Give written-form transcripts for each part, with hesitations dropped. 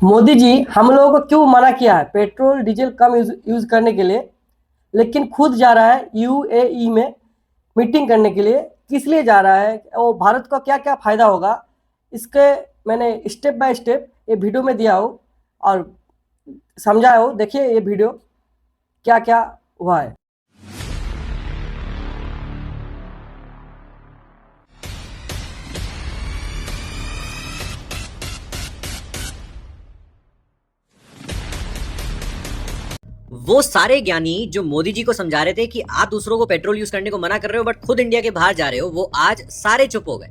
मोदी जी हम लोगों को क्यों मना किया है पेट्रोल डीजल कम यूज करने के लिए, लेकिन खुद जा रहा है यूएई में मीटिंग करने के लिए। किस लिए जा रहा है और भारत को क्या क्या फायदा होगा, इसके मैंने स्टेप बाय स्टेप ये वीडियो में दिया हो और समझाया हो। देखिए ये वीडियो क्या क्या हुआ है। वो सारे ज्ञानी जो मोदी जी को समझा रहे थे कि आप दूसरों को पेट्रोल यूज करने को मना कर रहे हो बट खुद इंडिया के बाहर जा रहे हो, वो आज सारे चुप हो गए।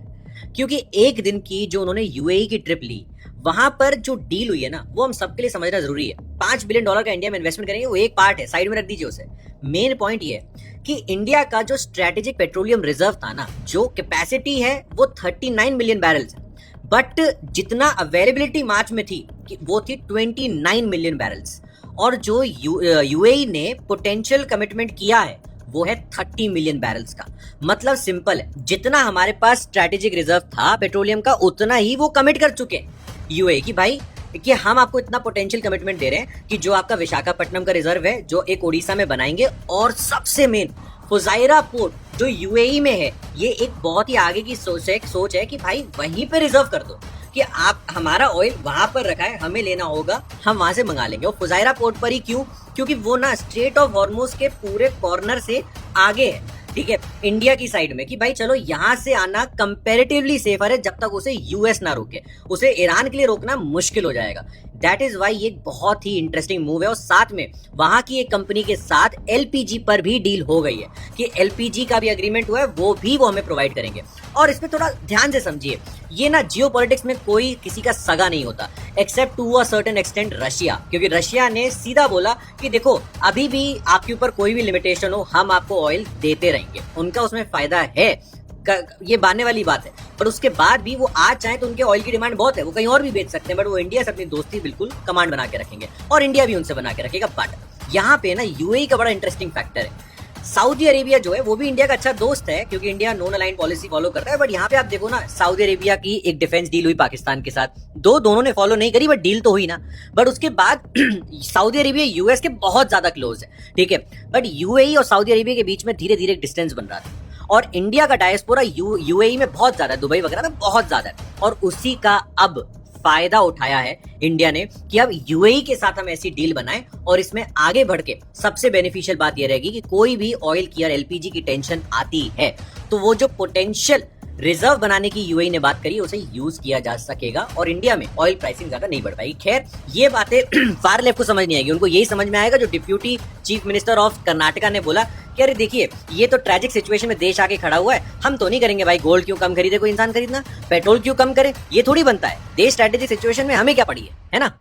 क्योंकि एक दिन की जो उन्होंने यूएई की ट्रिप ली, वहां पर जो डील हुई है ना, वो हम सबके लिए समझना जरूरी है। $5 बिलियन का इंडिया में इन्वेस्टमेंट करेंगे, वो एक पार्ट है, साइड में रख दीजिए उसे। मेन पॉइंट ये है कि इंडिया का जो स्ट्रेटेजिक पेट्रोलियम रिजर्व था ना, जो कैपेसिटी है वो 39 मिलियन बैरल्स है, बट जितना अवेलेबिलिटी मार्च में थी वो थी 29 मिलियन बैरल्स। और जो यूएई ने पोटेंशियल कमिटमेंट किया है वो है 30 मिलियन बैरल्स का। मतलब सिंपल है, जितना हमारे पास स्ट्रेटेजिक रिजर्व था पेट्रोलियम का, उतना ही वो कमिट कर चुके हैं यूएई की। भाई कि हम आपको इतना पोटेंशियल कमिटमेंट दे रहे हैं कि जो आपका विशाखापट्टनम का रिजर्व है, जो एक ओडिशा में बनाएंगे, और सबसे मेन फुजाइरा पोर्ट जो यूएई में है, ये एक बहुत ही आगे की सोच है कि भाई वहीं पे रिजर्व कर दो कि आप हमारा ऑयल वहां पर रखा है, हमें लेना होगा, हम वहां से मंगा लेंगे। और फुजाइरा पोर्ट पर ही क्यों? क्योंकि वो ना स्ट्रेट ऑफ हॉर्मुज के पूरे कॉर्नर से आगे है, ठीक है, इंडिया की साइड में, कि भाई चलो यहां से आना कंपैरेटिवली सेफर है जब तक उसे यूएस ना रोके। उसे ईरान के लिए रोकना मुश्किल हो जाएगा। दैट इज वाई ये बहुत ही इंटरेस्टिंग मूव है। और साथ में वहां की एक कंपनी के साथ एलपीजी पर भी डील हो गई है कि एलपीजी का भी एग्रीमेंट हुआ है, वो हमें प्रोवाइड करेंगे। और इसमें थोड़ा ध्यान से समझिए, ये ना जियोपॉलिटिक्स में कोई किसी का सगा नहीं होता, except to a certain extent Russia. क्योंकि रशिया ने सीधा बोला कि देखो अभी भी आपके ऊपर कोई भी लिमिटेशन हो, हम आपको ऑयल देते रहेंगे। उनका उसमें फायदा है, ये मानने वाली बात है। पर उसके बाद भी वो आज चाहे तो उनके ऑयल की डिमांड बहुत है, वो कहीं और भी बेच सकते हैं, बट वो इंडिया से अपनी दोस्ती बिल्कुल कमांड बना के रखेंगे और इंडिया भी उनसे बना के रखेगा। बट यहाँ पे ना यूएई का बड़ा इंटरेस्टिंग फैक्टर है। सऊदी अरेबिया जो है वो भी इंडिया का अच्छा दोस्त है, क्योंकि India non align policy follow करता है। बट यहाँ पे आप देखो ना, सऊदी अरेबिया की एक डिफेंस डील हुई पाकिस्तान के साथ, दोनों ने फॉलो नहीं करी, बट डील तो हुई ना। बट उसके बाद सऊदी अरेबिया यूएस के बहुत ज्यादा क्लोज है, ठीक है, बट यूएई और सऊदी अरेबिया के बीच में धीरे धीरे डिस्टेंस बन रहा था। और इंडिया का डायस्पोरा यूएई में बहुत ज्यादा है, दुबई वगैरह में बहुत ज्यादा है, और उसी का अब फायदा उठाया है इंडिया ने कि अब यूएई के साथ हम ऐसी डील बनाएं। और इसमें आगे बढ़ के सबसे बेनिफिशियल बात यह रहेगी कि कोई भी ऑयल की और एलपीजी की टेंशन आती है तो वो जो पोटेंशियल रिजर्व बनाने की यूएई ने बात करी, उसे यूज किया जा सकेगा और इंडिया में ऑयल प्राइसिंग ज्यादा नहीं बढ़ पाएगी। खैर, ये बातें फार लेफ्ट को समझ नहीं आएगी, उनको यही समझ में आएगा जो deputy chief minister of Karnataka ने बोला कि अरे देखिए, ये तो ट्रैजिक सिचुएशन में देश आके खड़ा हुआ है, हम तो नहीं करेंगे भाई, गोल्ड क्यों कम खरीदे कोई इंसान खरीदना, पेट्रोल क्यों कम करे, ये थोड़ी बनता है, देश स्ट्रैटेजिक सिचुएशन में हमें क्या पड़ी है ना।